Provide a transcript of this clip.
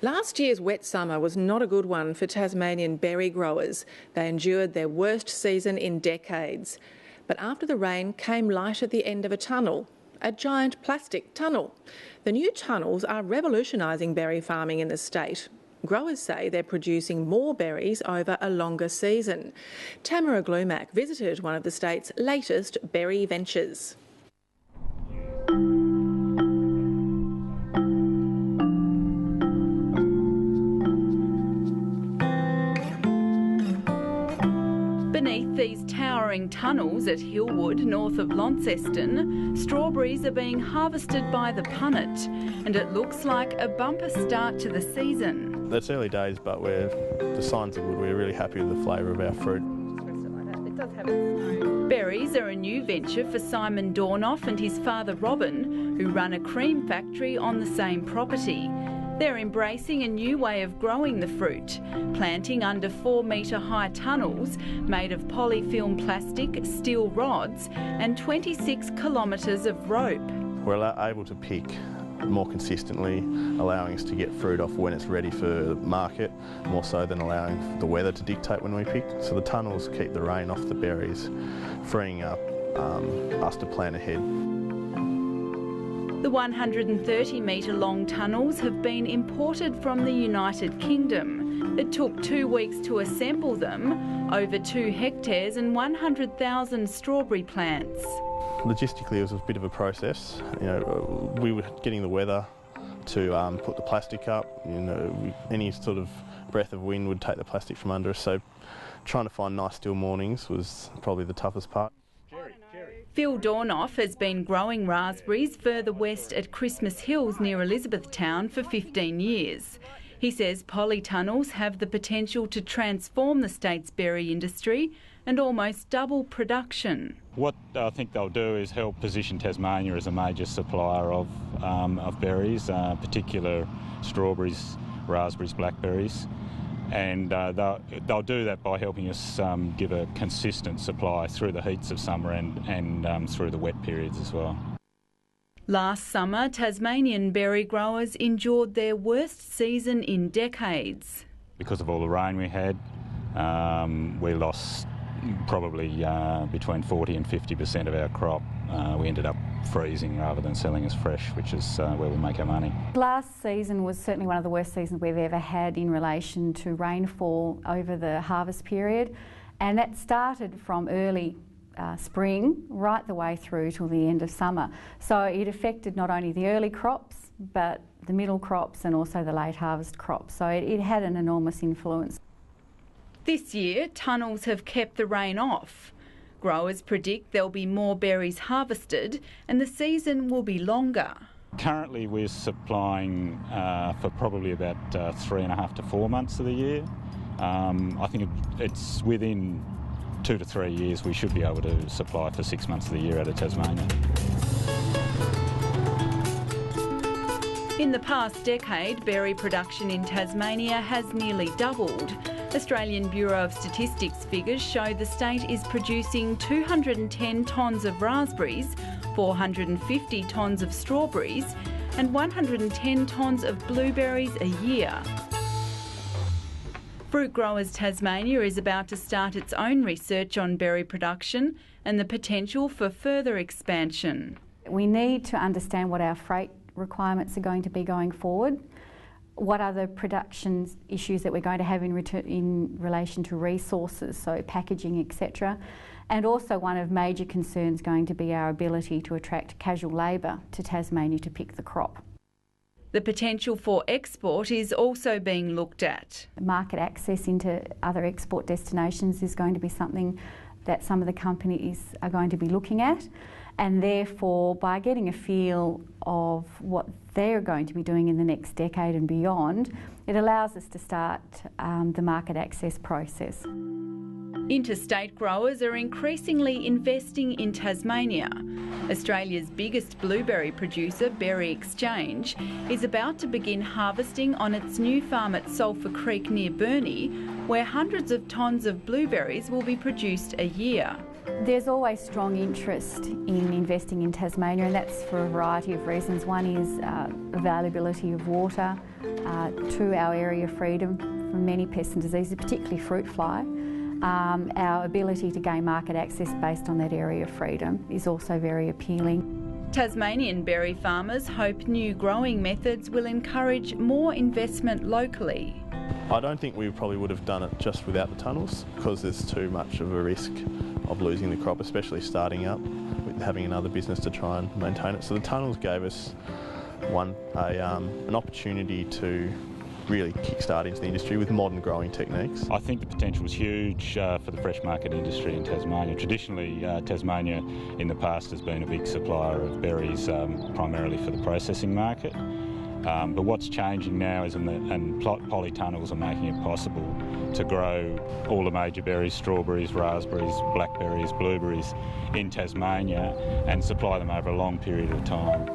Last year's wet summer was not a good one for Tasmanian berry growers. They endured their worst season in decades. But after the rain came light at the end of a tunnel, a giant plastic tunnel. The new tunnels are revolutionising berry farming in the state. Growers say they're producing more berries over a longer season. Tamara Glumac visited one of the state's latest berry ventures. Beneath these towering tunnels at Hillwood, north of Launceston, strawberries are being harvested by the punnet, and it looks like a bumper start to the season. It's early days, but the signs are good. We're really happy with the flavour of our fruit. Berries are a new venture for Simon Dornoff and his father Robin, who run a cream factory on the same property. They're embracing a new way of growing the fruit, planting under 4-metre high tunnels made of polyfilm plastic, steel rods and 26 kilometres of rope. We're able to pick more consistently, allowing us to get fruit off when it's ready for the market, more so than allowing the weather to dictate when we pick. So the tunnels keep the rain off the berries, freeing up us to plan ahead. The 130-metre long tunnels have been imported from the United Kingdom. It took 2 weeks to assemble them, over 2 hectares and 100,000 strawberry plants. Logistically, it was a bit of a process. We were getting the weather to put the plastic up. Any sort of breath of wind would take the plastic from under us, so trying to find nice still mornings was probably the toughest part. Phil Dornoff has been growing raspberries further west at Christmas Hills near Elizabethtown for 15 years. He says polytunnels have the potential to transform the state's berry industry and almost double production. What I think they'll do is help position Tasmania as a major supplier of berries, particular strawberries, raspberries, blackberries. And they'll do that by helping us give a consistent supply through the heats of summer and through the wet periods as well. Last summer, Tasmanian berry growers endured their worst season in decades. Because of all the rain we had, we lost probably between 40 and 50% of our crop. We ended up freezing rather than selling as fresh, which is where we make our money. Last season was certainly one of the worst seasons we've ever had in relation to rainfall over the harvest period, and that started from early spring right the way through till the end of summer. So it affected not only the early crops but the middle crops and also the late harvest crops. So it had an enormous influence. This year, tunnels have kept the rain off. Growers predict there'll be more berries harvested and the season will be longer. Currently we're supplying for probably about 3.5 to 4 months of the year. I think it's within 2 to 3 years we should be able to supply for 6 months of the year out of Tasmania. In the past decade, berry production in Tasmania has nearly doubled. Australian Bureau of Statistics figures show the state is producing 210 tonnes of raspberries, 450 tonnes of strawberries and 110 tonnes of blueberries a year. Fruit Growers Tasmania is about to start its own research on berry production and the potential for further expansion. We need to understand what our freight requirements are going to be going forward, what are the production issues that we're going to have in relation to resources, so packaging, etc. And also one of major concerns going to be our ability to attract casual labour to Tasmania to pick the crop. The potential for export is also being looked at. Market access into other export destinations is going to be something that some of the companies are going to be looking at, and therefore by getting a feel of what they're going to be doing in the next decade and beyond, it allows us to start the market access process. Interstate growers are increasingly investing in Tasmania. Australia's biggest blueberry producer, Berry Exchange, is about to begin harvesting on its new farm at Sulphur Creek near Burnie, where hundreds of tonnes of blueberries will be produced a year. There's always strong interest in investing in Tasmania, and that's for a variety of reasons. One is availability of water, two, our area of freedom from many pests and diseases, particularly fruit fly. Our ability to gain market access based on that area of freedom is also very appealing. Tasmanian berry farmers hope new growing methods will encourage more investment locally. I don't think we probably would have done it just without the tunnels, because there's too much of a risk of losing the crop, especially starting up with having another business to try and maintain it. So the tunnels gave us an opportunity to really kickstart into the industry with modern growing techniques. I think the potential is huge for the fresh market industry in Tasmania. Traditionally, Tasmania in the past has been a big supplier of berries, primarily for the processing market. But what's changing now is, polytunnels are making it possible to grow all the major berries, strawberries, raspberries, blackberries, blueberries in Tasmania and supply them over a long period of time.